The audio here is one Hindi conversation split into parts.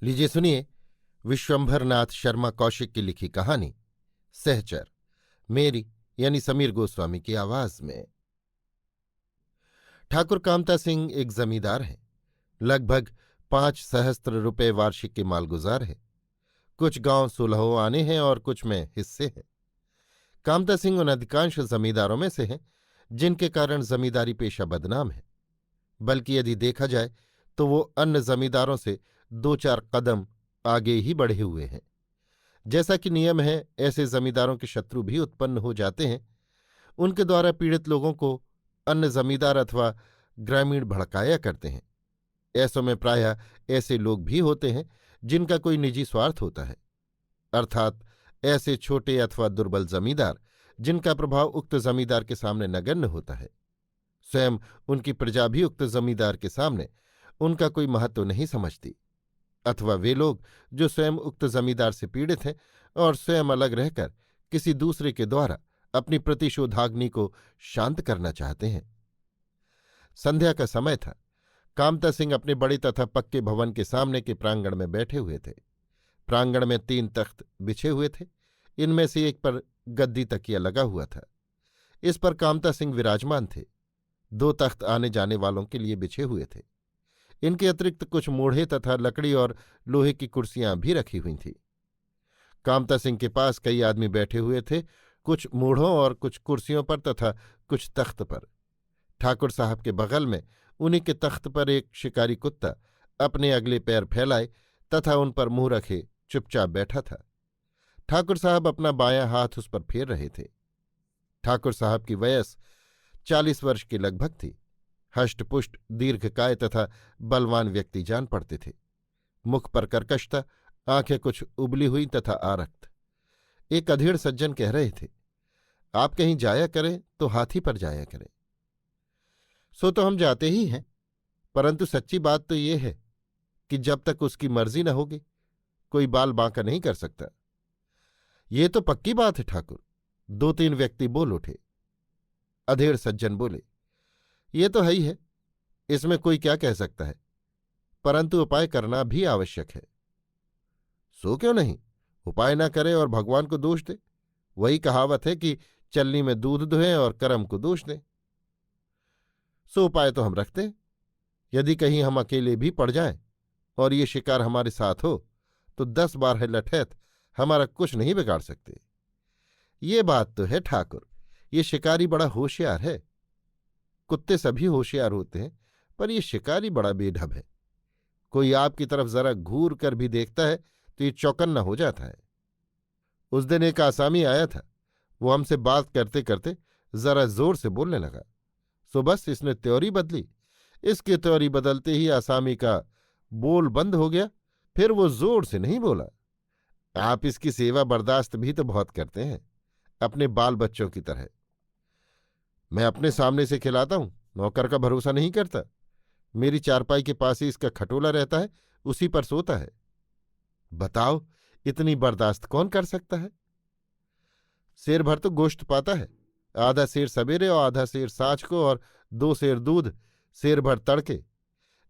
लीजिए सुनिए विश्वंभरनाथ शर्मा कौशिक की लिखी कहानी सहचर, मेरी यानी समीर गोस्वामी की आवाज में। ठाकुर कामता सिंह एक जमींदार हैं। लगभग 5 सहस्त्र रुपये वार्षिक के मालगुजार हैं। कुछ गांव सुलहो आने हैं और कुछ में हिस्से हैं। कामता सिंह उन अधिकांश जमींदारों में से हैं जिनके कारण जमींदारी पेशा बदनाम है। बल्कि यदि देखा जाए तो वो अन्य जमींदारों से 2-4 कदम आगे ही बढ़े हुए हैं। जैसा कि नियम है, ऐसे जमींदारों के शत्रु भी उत्पन्न हो जाते हैं। उनके द्वारा पीड़ित लोगों को अन्य जमींदार अथवा ग्रामीण भड़काया करते हैं। ऐसों में प्रायः ऐसे लोग भी होते हैं जिनका कोई निजी स्वार्थ होता है, अर्थात ऐसे छोटे अथवा दुर्बल जमींदार जिनका प्रभाव उक्त जमींदार के सामने नगण्य होता है। स्वयं उनकी प्रजा भी उक्त जमींदार के सामने उनका कोई महत्व नहीं समझती, अथवा वे लोग जो स्वयं उक्त जमींदार से पीड़ित हैं और स्वयं अलग रहकर किसी दूसरे के द्वारा अपनी प्रतिशोधाग्नि को शांत करना चाहते हैं। संध्या का समय था। कामता सिंह अपने बड़े तथा पक्के भवन के सामने के प्रांगण में बैठे हुए थे। प्रांगण में 3 तख्त बिछे हुए थे। इनमें से एक पर गद्दी तकिया लगा हुआ था। इस पर कामता सिंह विराजमान थे। 2 तख्त आने जाने वालों के लिए बिछे हुए थे। इनके अतिरिक्त कुछ मूढ़े तथा लकड़ी और लोहे की कुर्सियां भी रखी हुई थीं। कामता सिंह के पास कई आदमी बैठे हुए थे, कुछ मूढ़ों और कुछ कुर्सियों पर तथा कुछ तख्त पर। ठाकुर साहब के बगल में उन्हीं के तख्त पर एक शिकारी कुत्ता अपने अगले पैर फैलाए तथा उन पर मुंह रखे चुपचाप बैठा था। ठाकुर साहब अपना बायां हाथ उस पर फेर रहे थे। ठाकुर साहब की वयस 40 वर्ष की लगभग थी। हष्टपुष्ट, दीर्घकाय तथा बलवान व्यक्ति जान पड़ते थे। मुख पर कर्कशता, आंखें कुछ उबली हुई तथा आरक्त। एक अधेड़ सज्जन कह रहे थे, आप कहीं जाया करें तो हाथी पर जाया करें। सो तो हम जाते ही हैं, परंतु सच्ची बात तो ये है कि जब तक उसकी मर्जी न होगी कोई बाल बांका नहीं कर सकता। ये तो पक्की बात है ठाकुर, 2-3 व्यक्ति बोल उठे। अधेड़ सज्जन बोले, ये तो है ही है, इसमें कोई क्या कह सकता है, परंतु उपाय करना भी आवश्यक है। सो क्यों नहीं, उपाय न करे और भगवान को दोष दे। वही कहावत है कि चलनी में दूध दुहें और कर्म को दोष दें। सो उपाय तो हम रखते हैं। यदि कहीं हम अकेले भी पड़ जाएं और ये शिकार हमारे साथ हो तो 10-12 लठैत हमारा कुछ नहीं बिगाड़ सकते। ये बात तो है ठाकुर, ये शिकारी बड़ा होशियार है। कुत्ते सभी होशियार होते हैं, पर यह शिकारी बड़ा बेढब है। कोई आपकी तरफ जरा घूर कर भी देखता है तो ये चौकन्ना हो जाता है। उस दिन एक आसामी आया था। वो हमसे बात करते करते जरा जोर से बोलने लगा, सो बस इसने त्योरी बदली। इसकी त्योरी बदलते ही आसामी का बोल बंद हो गया। फिर वो जोर से नहीं बोला। आप इसकी सेवा बर्दाश्त भी तो बहुत करते हैं, अपने बाल बच्चों की तरह। मैं अपने सामने से खिलाता हूं, नौकर का भरोसा नहीं करता। मेरी चारपाई के पास ही इसका खटोला रहता है, उसी पर सोता है। बताओ, इतनी बर्दाश्त कौन कर सकता है? सेर भर तो गोश्त पाता है, आधा सेर सवेरे और आधा सेर साँझ को और 2 सेर दूध सेर भर तड़के।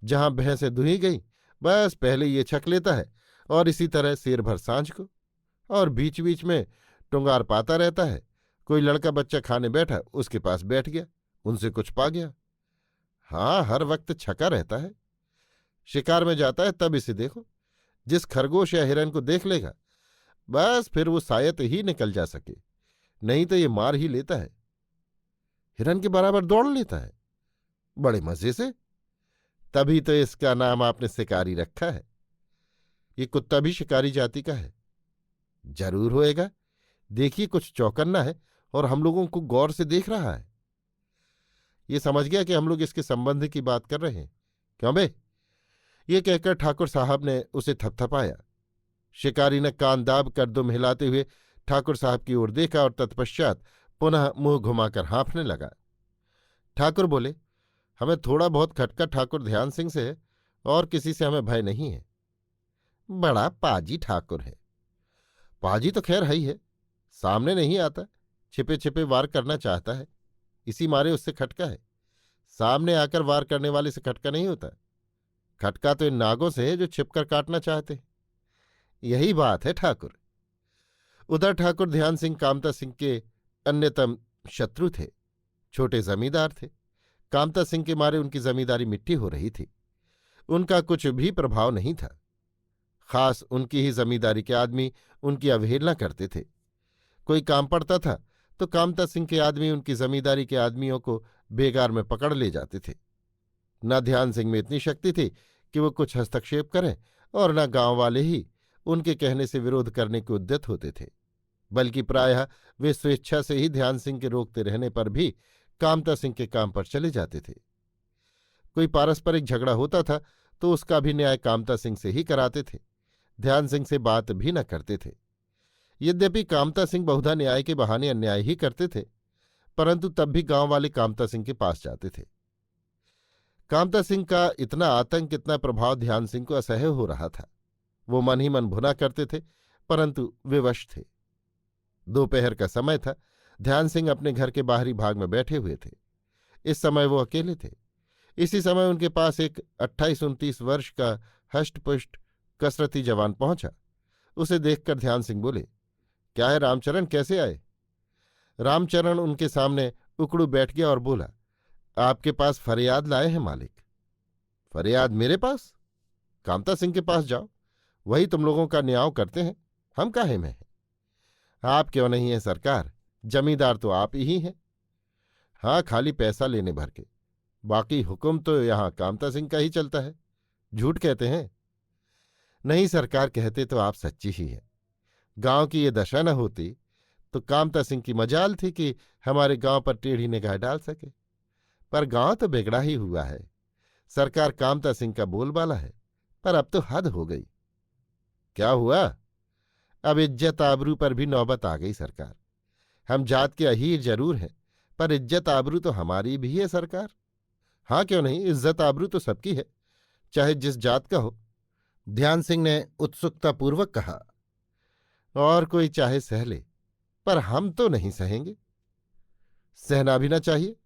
जहां भैंसें दुही गई बस पहले ये छक लेता है, और इसी तरह सेर भर साँझ को। और बीच बीच में टुंगार पाता रहता है। कोई लड़का बच्चा खाने बैठा, उसके पास बैठ गया, उनसे कुछ पा गया। हाँ, हर वक्त छका रहता है। शिकार में जाता है तब इसे देखो, जिस खरगोश या हिरन को देख लेगा बस फिर वो शायद ही निकल जा सके, नहीं तो ये मार ही लेता है। हिरन के बराबर दौड़ लेता है, बड़े मजे से। तभी तो इसका नाम आपने शिकारी रखा है। ये कुत्ता भी शिकारी जाति का है। जरूर होएगा। देखिए, कुछ चौकन्ना है और हम लोगों को गौर से देख रहा है। ये समझ गया कि हम लोग इसके संबंध की बात कर रहे हैं। क्यों बे? ये कहकर ठाकुर साहब ने उसे थपथपाया। शिकारी ने कान दाब कर दुम हिलाते हुए ठाकुर साहब की ओर देखा और तत्पश्चात पुनः मुंह घुमाकर हाँफने लगा। ठाकुर बोले, हमें थोड़ा बहुत खटका ठाकुर ध्यान सिंह से है, और किसी से हमें भय नहीं है। बड़ा पाजी ठाकुर है। पाजी तो खैर है ही है, सामने नहीं आता, छिपे छिपे वार करना चाहता है, इसी मारे उससे खटका है। सामने आकर वार करने वाले से खटका नहीं होता। खटका तो इन नागों से है जो छिपकर काटना चाहते हैं। यही बात है ठाकुर। उधर ठाकुर ध्यान सिंह कामता सिंह के अन्यतम शत्रु थे, छोटे जमींदार थे। कामता सिंह के मारे उनकी जमींदारी मिट्टी हो रही थी। उनका कुछ भी प्रभाव नहीं था। खास उनकी ही जमींदारी के आदमी उनकी अवहेलना करते थे। कोई काम पड़ता था तो कामता सिंह के आदमी उनकी जमींदारी के आदमियों को बेगार में पकड़ ले जाते थे। न ध्यान सिंह में इतनी शक्ति थी कि वो कुछ हस्तक्षेप करें, और न गांव वाले ही उनके कहने से विरोध करने के उद्यत होते थे, बल्कि प्रायः वे स्वेच्छा से ही ध्यान सिंह के रोकते रहने पर भी कामता सिंह के काम पर चले जाते थे। कोई पारस्परिक झगड़ा होता था तो उसका भी न्याय कामता सिंह से ही कराते थे, ध्यान सिंह से बात भी न करते थे। यद्यपि कामता सिंह बहुधा न्याय के बहाने अन्याय ही करते थे, परंतु तब भी गांव वाले कामता सिंह के पास जाते थे। कामता सिंह का इतना आतंक, इतना प्रभाव ध्यान सिंह को असह्य हो रहा था। वो मन ही मन भुना करते थे, परंतु विवश थे। दोपहर का समय था। ध्यान सिंह अपने घर के बाहरी भाग में बैठे हुए थे। इस समय वो अकेले थे। इसी समय उनके पास एक 28-29 वर्ष का हष्टपुष्ट कसरती जवान पहुंचा। उसे देखकर ध्यान सिंह बोले, क्या है रामचरण, कैसे आए? रामचरण उनके सामने उकड़ू बैठ गया और बोला, आपके पास फरियाद लाए हैं मालिक। फरियाद मेरे पास? कामता सिंह के पास जाओ, वही तुम लोगों का न्याय करते हैं, हम काहे में हैं? आप क्यों नहीं है सरकार, जमींदार तो आप ही हैं। हाँ, खाली पैसा लेने भर के, बाकी हुक्म तो यहां कामता सिंह का ही चलता है। झूठ कहते हैं? नहीं सरकार, कहते तो आप सच्ची ही है। गांव की ये दशा न होती तो कामता सिंह की मजाल थी कि हमारे गांव पर टेढ़ी निगाह डाल सके, पर गांव तो बिगड़ा ही हुआ है। सरकार कामता सिंह का बोलबाला है, पर अब तो हद हो गई। क्या हुआ? अब इज्जत आबरू पर भी नौबत आ गई सरकार। हम जात के अहीर जरूर हैं, पर इज्जत आबरू तो हमारी भी है सरकार। हाँ क्यों नहीं, इज्जत आबरू तो सबकी है, चाहे जिस जात का हो। ध्यान सिंह ने उत्सुकतापूर्वक कहा, और कोई चाहे सह ले, पर हम तो नहीं सहेंगे। सहना भी ना चाहिए,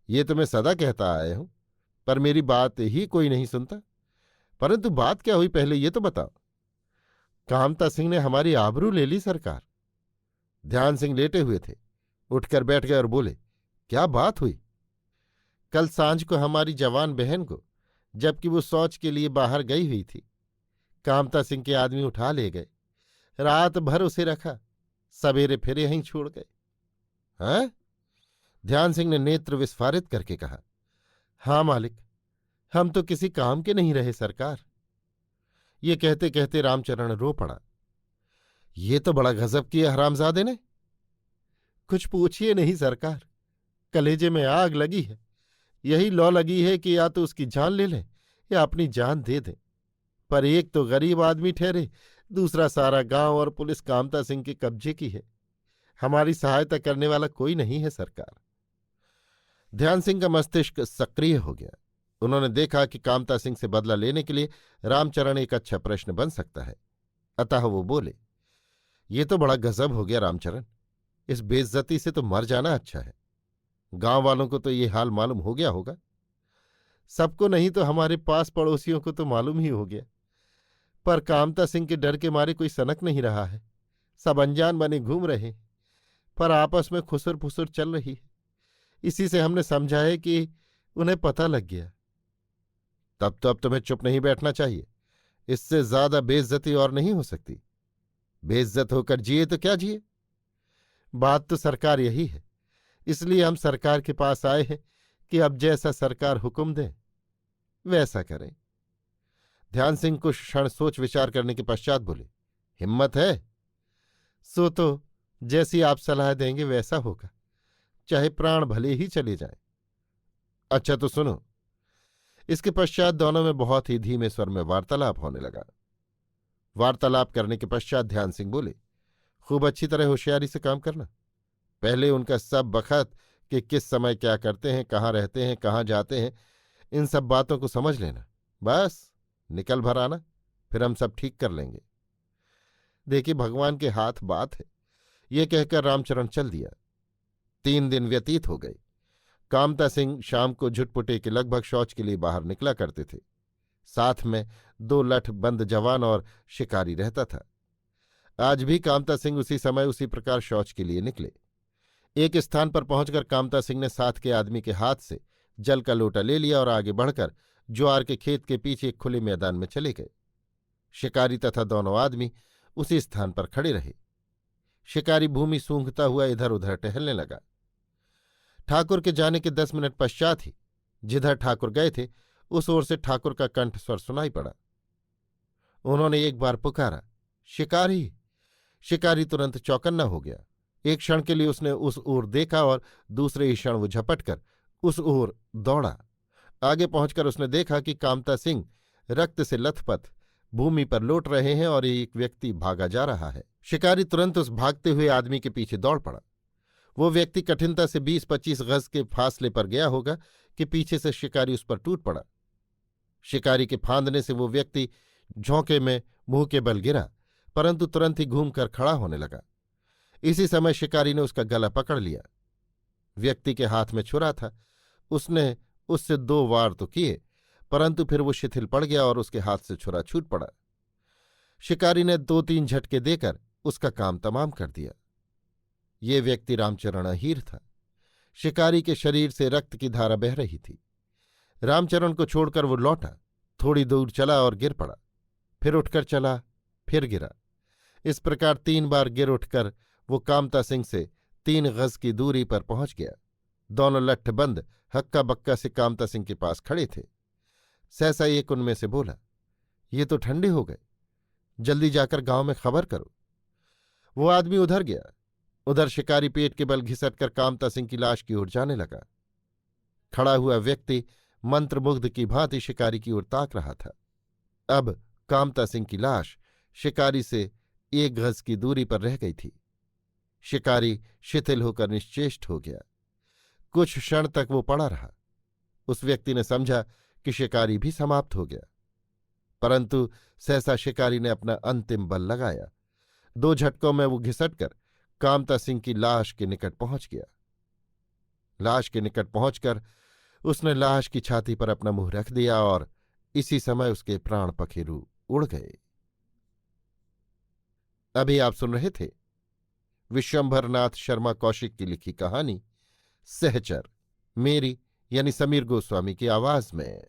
ये तो मैं सदा कहता आया हूं, पर मेरी बात ही कोई नहीं सुनता। परंतु बात क्या हुई, पहले ये तो बताओ। कामता सिंह ने हमारी आबरू ले ली सरकार। ध्यान सिंह लेटे हुए थे, उठकर बैठ गए और बोले, क्या बात हुई? कल सांझ को हमारी जवान बहन को, जबकि वो शौच के लिए बाहर गई हुई थी, कामता सिंह के आदमी उठा ले गए। रात भर उसे रखा, सवेरे फिर यहीं छोड़ गए। हैं? ध्यान सिंह ने नेत्र विस्फारित करके कहा, हाँ मालिक, हम तो किसी काम के नहीं रहे सरकार। ये कहते कहते रामचरण रो पड़ा। ये तो बड़ा गजब किया हरामजादे ने। कुछ पूछिए नहीं सरकार, कलेजे में आग लगी है। यही लौ लगी है कि या तो उसकी जान ले लें या अपनी जान दे दें, पर एक तो गरीब आदमी ठहरे, दूसरा सारा गांव और पुलिस कामता सिंह के कब्जे की है। हमारी सहायता करने वाला कोई नहीं है सरकार। ध्यान सिंह का मस्तिष्क सक्रिय हो गया। उन्होंने देखा कि कामता सिंह से बदला लेने के लिए रामचरण एक अच्छा प्रश्न बन सकता है। अतः वो बोले, ये तो बड़ा गजब हो गया रामचरण, इस बेइज्जती से तो मर जाना अच्छा है। गांव वालों को तो ये हाल मालूम हो गया होगा। सबको नहीं तो हमारे पास पड़ोसियों को तो मालूम ही हो गया, पर कामता सिंह के डर के मारे कोई सनक नहीं रहा है। सब अनजान बने घूम रहे, पर आपस में खुसर फुसर चल रही है। इसी से हमने समझा है कि उन्हें पता लग गया। तब तो अब तुम्हें चुप नहीं बैठना चाहिए, इससे ज्यादा बेइज्जती और नहीं हो सकती। बेइज्जत होकर जिए तो क्या जिए। बात तो सरकार यही है, इसलिए हम सरकार के पास आए हैं कि अब जैसा सरकार हुक्म दे वैसा करें। ध्यान सिंह कुछ क्षण सोच विचार करने के पश्चात बोले, हिम्मत है? सो तो जैसी आप सलाह देंगे वैसा होगा, चाहे प्राण भले ही चले जाएं। अच्छा तो सुनो। इसके पश्चात दोनों में बहुत ही धीमे स्वर में वार्तालाप होने लगा। वार्तालाप करने के पश्चात ध्यान सिंह बोले, खूब अच्छी तरह होशियारी से काम करना। पहले उनका सब बखत कि किस समय क्या करते हैं, कहाँ रहते हैं, कहाँ जाते हैं, इन सब बातों को समझ लेना। बस निकल भर आना, फिर हम सब ठीक कर लेंगे। देखिए भगवान के हाथ बात है। ये कहकर रामचरण चल दिया। 3 दिन व्यतीत हो गए। कामता सिंह शाम को झुटपुटे के लगभग शौच के लिए बाहर निकला करते थे। साथ में 2 लठ बंद जवान और शिकारी रहता था। आज भी कामता सिंह उसी समय उसी प्रकार शौच के लिए निकले। एक स्थान पर पहुंचकर कामता सिंह ने साथ के आदमी के हाथ से जल का लोटा ले लिया और आगे बढ़कर ज्वार के खेत के पीछे एक खुले मैदान में चले गए। शिकारी तथा दोनों आदमी उसी स्थान पर खड़े रहे। शिकारी भूमि सूंघता हुआ इधर उधर टहलने लगा। ठाकुर के जाने के 10 मिनट पश्चात ही जिधर ठाकुर गए थे उस ओर से ठाकुर का कंठ स्वर सुनाई पड़ा। उन्होंने एक बार पुकारा, शिकारी। शिकारी तुरंत चौकन्ना हो गया। एक क्षण के लिए उसने उस ओर देखा और दूसरे ही क्षण वो झपट कर उस ओर दौड़ा। आगे पहुंचकर उसने देखा कि कामता सिंह रक्त से लथपथ भूमि पर लौट रहे हैं और एक व्यक्ति भागा जा रहा है। शिकारी तुरंत उस भागते हुए आदमी के पीछे दौड़ पड़ा। वो व्यक्ति कठिनता से 20-25 गज के फासले पर गया होगा कि पीछे से शिकारी उस पर टूट पड़ा। शिकारी के फांदने से वो व्यक्ति झोंके में मुंह के बल गिरा, परंतु तुरंत ही घूमकर खड़ा होने लगा। इसी समय शिकारी ने उसका गला पकड़ लिया। व्यक्ति के हाथ में छुरा था। उसने उससे 2 वार तो किए, परंतु फिर वो शिथिल पड़ गया और उसके हाथ से छुरा छूट पड़ा। शिकारी ने 2-3 झटके देकर उसका काम तमाम कर दिया। ये व्यक्ति रामचरण अहीर था। शिकारी के शरीर से रक्त की धारा बह रही थी। रामचरण को छोड़कर वो लौटा, थोड़ी दूर चला और गिर पड़ा, फिर उठकर चला, फिर गिरा। इस प्रकार 3 बार गिर उठकर वो कामता सिंह से 3 गज की दूरी पर पहुंच गया। दोनों लट्ठबंद हक्का बक्का से कामता सिंह के पास खड़े थे। सहसा एक उनमें से बोला, ये तो ठंडे हो गए, जल्दी जाकर गांव में खबर करो। वो आदमी उधर गया। उधर शिकारी पेट के बल घिसटकर कामता सिंह की लाश की ओर जाने लगा। खड़ा हुआ व्यक्ति मंत्रमुग्ध की भांति शिकारी की ओर ताक रहा था। अब कामता सिंह की लाश शिकारी से 1 गज की दूरी पर रह गई थी। शिकारी शिथिल होकर निश्चेष्ट हो गया। कुछ क्षण तक वो पड़ा रहा। उस व्यक्ति ने समझा कि शिकारी भी समाप्त हो गया, परंतु सहसा शिकारी ने अपना अंतिम बल लगाया। 2 झटकों में वो घिसटकर कामता सिंह की लाश के निकट पहुंच गया। लाश के निकट पहुंचकर उसने लाश की छाती पर अपना मुंह रख दिया और इसी समय उसके प्राण पखेरु उड़ गए। अभी आप सुन रहे थे विश्वंभरनाथ शर्मा कौशिक की लिखी कहानी सहचर, मेरी यानी समीर गोस्वामी की आवाज में।